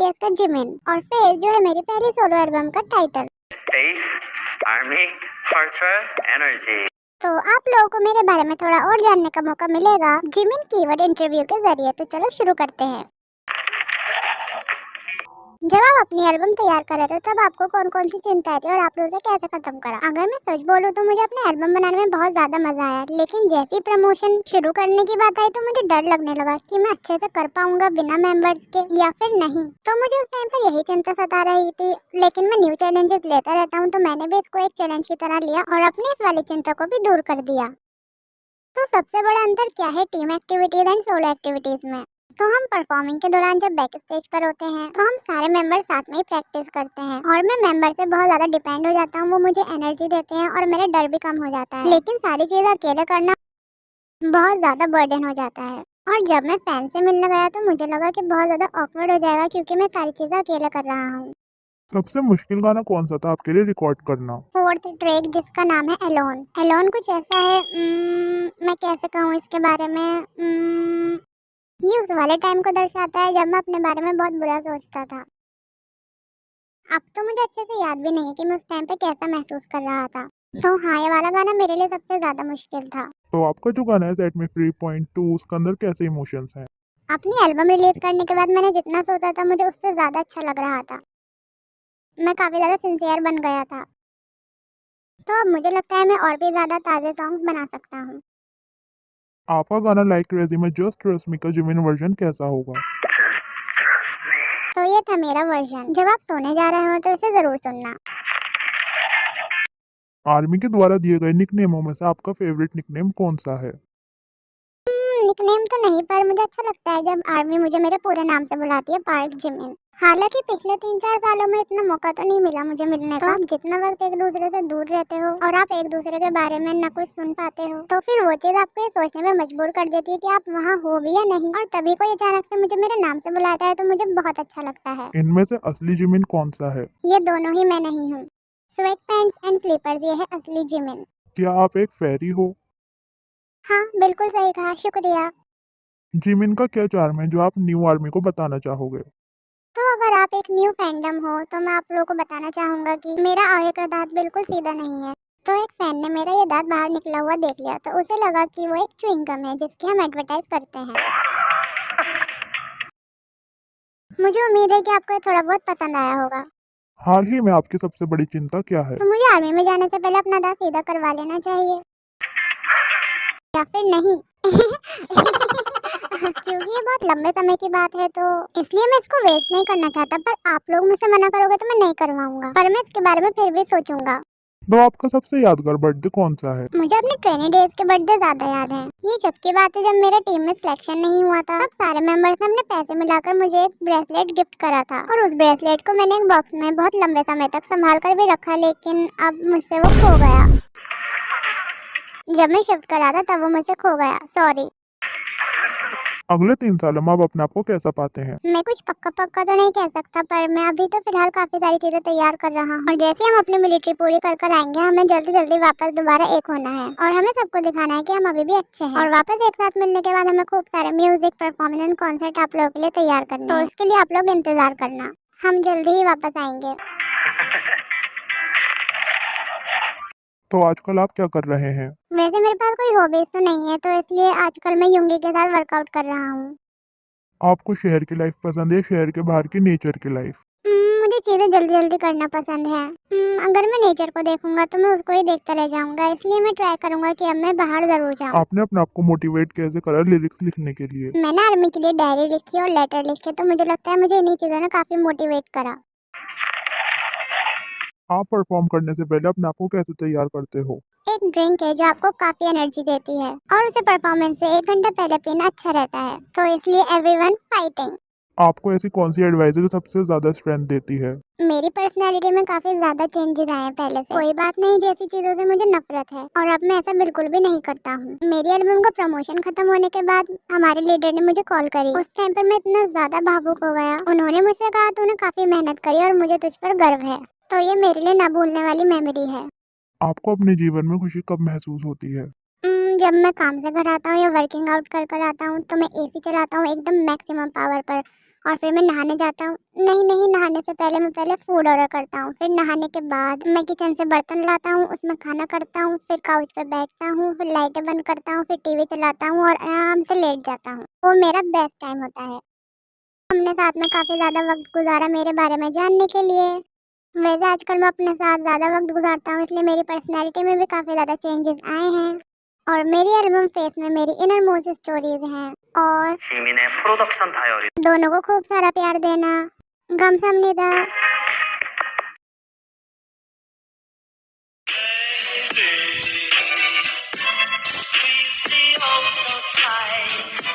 BTS का Jimin और face जो है मेरी पहली सोलो एल्बम का title. Face, Army, Ultra, Energy। तो आप लोगों को मेरे बारे में थोड़ा और जानने का मौका मिलेगा जिमिन कीवर्ड इंटरव्यू के जरिए। तो चलो शुरू करते हैं। जब आप अपनी एल्बम तैयार कर रहे थे तब आपको कौन कौन सी चिंताएं थी और आपने उसे कैसे खत्म करा? अगर मैं सच बोलूं तो मुझे अपने एल्बम बनाने में बहुत ज्यादा मजा आया, लेकिन जैसी प्रमोशन शुरू करने की बात आई तो मुझे डर लगने लगा कि मैं अच्छे से कर पाऊंगा बिना मेंबर्स के या फिर नहीं। तो मुझे उस टाइम पर यही चिंता सता रही थी, लेकिन मैं न्यू चैलेंजेस लेता रहता हूँ, तो मैंने भी इसको एक चैलेंज की तरह लिया और अपनी इस वाली चिंता को भी दूर कर दिया। तो सबसे बड़ा अंतर क्या है team activities and solo activities में? तो हम परफॉर्मिंग के दौरान जब बैक स्टेज पर होते हैं तो हम सारे मेंबर साथ में ही प्रैक्टिस करते हैं और मैं मेंबर से बहुत ज्यादा डिपेंड हो जाता हूँ। वो मुझे एनर्जी देते हैं और मेरा डर भी कम हो जाता है, लेकिन सारी चीजें अकेले करना बहुत ज्यादा बर्डन हो जाता है। और जब मैं फैन से मिलने गया तो मुझे लगा कि बहुत ज्यादा ऑकवर्ड हो जाएगा क्योंकि मैं सारी चीजें अकेले कर रहा हूँ। सबसे मुश्किल गाना कौन सा था आपके लिए रिकॉर्ड करना? फोर्थ ट्रैक जिसका नाम है एलोन। एलोन कुछ ऐसा है, मैं कैसे कहूँ इसके बारे में, ये उस वाले टाइम को दर्शाता है जब मैं अपने बारे में बहुत बुरा सोचता था। अब तो मुझे अच्छे से याद भी नहीं है कि मैं उस टाइम पे कैसा महसूस कर रहा था। तो हाँ, ये वाला गाना मेरे लिए सबसे ज्यादा मुश्किल था। तो आपका जो गाना है सेट मी फ्री पॉइंट 2 उसके अंदर कैसे इमोशंस हैं? अपनी एल्बम रिलीज करने के बाद मैंने जितना सोचा था मुझे उससे ज्यादा अच्छा लग रहा था। मैं काफी ज्यादा सिंसियर बन गया था। तो अब मुझे लगता है मैं और भी ज्यादा ताजे सॉन्ग्स बना सकता हूँ। आपका गाना लाइक क्रेजी में जस्ट ट्रस्ट मी का जेन्युइन वर्जन कैसा होगा? Just trust me। तो ये था मेरा वर्जन। जब आप सोने जा रहे हो तो इसे जरूर सुनना। आर्मी के द्वारा दिए गए निकनेमों में से आपका फेवरेट निकनेम कौन सा है? निकनेम तो नहीं, पर मुझे अच्छा लगता है जब आर्मी मुझे मेरे पूरे नाम से बुलाती है, पार्क जिमिन। हालांकि पिछले 3-4 सालों में इतना मौका तो नहीं मिला मुझे मिलने का। आप जितना वक्त एक दूसरे से दूर रहते हो और आप एक दूसरे के बारे में न कुछ सुन पाते हो, तो फिर वो चीज आपको ये सोचने में मजबूर कर देती है कि आप वहाँ हो भी या नहीं। और तभी कोई अचानक से मुझे मेरे नाम से बुलाता है तो मुझे बहुत अच्छा लगता है। इनमें से असली जिमिन कौन सा है? ये दोनों ही मैं नहीं हूँ। स्वेट पैंट्स एंड स्लीपर्स ये है असली जिमिन। क्या आप एक फेरी हो? हाँ, बिल्कुल सही कहा, शुक्रिया। जिमिन का क्या चार्म है जो आप न्यू आर्मी को बताना चाहोगे? तो अगर आप एक न्यू फैंडम हो तो मैं आप लोगों को बताना चाहूंगा कि मेरा आगे का दांत बिल्कुल सीधा नहीं है। तो एक फैन ने मेरा ये दांत बाहर निकला हुआ देख लिया तो उसे लगा कि वो एक च्युइंग गम है जिसकी हम एडवर्टाइज करते हैं। मुझे उम्मीद है कि आपको ये थोड़ा बहुत पसंद आया होगा। हाल ही में आपकी सबसे बड़ी चिंता क्या है? तो मुझे आर्मी में जाने से पहले अपना दांत सीधा करवा लेना चाहिए या फिर नहीं? क्योंकि ये बहुत लंबे समय की बात है तो इसलिए मैं इसको वेस्ट नहीं करना चाहता, पर आप लोग मुझसे मना करोगे तो मैं नहीं करवाऊंगा, पर मैं इसके बारे में फिर भी सोचूंगा। तो आपका सबसे यादगार बर्थडे कौन सा है? मुझे अपने ट्रेनी डेज के बर्थडे ज्यादा याद है। ये जब की बात है जब मेरे टीम में सिलेक्शन नहीं हुआ था, तब सारे मेंबर्स ने अपने पैसे मिलाकर मुझे एक ब्रेसलेट गिफ्ट करा था और उस ब्रेसलेट को मैंने एक बॉक्स में बहुत लंबे समय तक संभाल कर भी रखा, लेकिन अब मुझसे वो खो गया। जब मैं शिफ्ट करा था तब वो मुझसे खो गया, सॉरी। अगले 3 सालों में आप अपने आप को कैसा पाते हैं? मैं कुछ पक्का पक्का तो नहीं कह सकता, पर मैं अभी तो फिलहाल काफी सारी चीजें तैयार कर रहा हूँ और जैसे हम अपनी मिलिट्री पूरी कर कर आएंगे हमें जल्दी जल्दी वापस दोबारा एक होना है और हमें सबको दिखाना है कि हम अभी भी अच्छे हैं। और वापस एक साथ मिलने के बाद हमें खूब सारे म्यूजिक परफॉर्मेंस कॉन्सर्ट आप लोगों के लिए तैयार करना है। तो इसके लिए आप लोग इंतजार करना, हम जल्दी ही वापस आएंगे। तो आजकल आप क्या कर रहे हैं? वैसे मेरे पास कोई हॉबीज तो नहीं है, तो इसलिए आजकल मैं युंगी के साथ वर्कआउट कर रहा हूँ। आपको शहर की लाइफ पसंद है या शहर के बाहर की नेचर की लाइफ? मुझे चीजें जल्दी जल्दी करना पसंद है। अगर मैं नेचर को देखूंगा तो मैं उसको ही देखता रह जाऊंगा, इसलिए मैं ट्राई करूंगा कि अब मैं बाहर जरूर जाऊं। आपने अपने आप को मोटिवेट कैसे करा लिरिक्स लिखने के लिए? मैंने आर्मी के लिए डायरी लिखी और लेटर लिखे, तो मुझे लगता है मुझे इन्हीं चीजों ने काफी मोटिवेट करा। आप परफॉर्म करने से पहले अपने आप को कैसे तैयार करते हो? एक ड्रिंक है जो आपको काफी एनर्जी देती है और उसे परफॉर्मेंस से 1 घंटा पहले पीना अच्छा रहता है, तो इसलिए एवरीवन फाइटिंग। आपको ऐसी कौन सी एडवाइस है जो सबसे ज्यादा स्ट्रेंथ देती है? मेरी पर्सनैलिटी में काफी ज्यादा चेंजेस आए हैं पहले से। कोई बात नहीं जैसी चीजों से मुझे नफरत है और अब मैं ऐसा बिल्कुल भी नहीं करता हूँ। मेरी एल्बम का प्रमोशन खत्म होने के बाद हमारे लीडर ने मुझे कॉल करी। उस टाइम पर मैं इतना ज्यादा भावुक हो गया। उन्होंने मुझसे कहा तूने काफी मेहनत करी और मुझे तुझ पर गर्व है। तो ये मेरे लिए ना भूलने वाली मेमोरी है। आपको अपने जीवन में खुशी कब महसूस होती है? जब मैं काम से घर आता हूँ या वर्किंग आउट कर कर आता हूँ तो मैं एसी चलाता हूँ एकदम मैक्सिमम पावर पर और फिर मैं नहाने जाता हूँ। नहीं, नहाने से पहले मैं पहले फूड ऑर्डर करता हूँ, फिर नहाने के बाद मैं किचन से बर्तन लाता हूँ, उसमें खाना करता हूँ, फिर काउच पे बैठता हूँ, फिर लाइटें बंद करता हूँ, फिर टीवी चलाता हूँ और आराम से लेट जाता हूँ। वो मेरा बेस्ट टाइम होता है। हमने साथ में काफ़ी ज़्यादा वक्त गुजारा मेरे बारे में जानने के लिए। वैसे आजकल मैं अपने साथ ज़्यादा वक्त गुजारता हूँ, इसलिए मेरी पर्सनैलिटी में भी काफ़ी ज़्यादा चेंजेस आए हैं और मेरी एल्बम फेस में मेरी इनर मोस्ट स्टोरीज हैं। और 시민의 프로덕션 다이어리. दोनों को खूब सारा प्यार देना। 감사합니다। Please be oh so tight.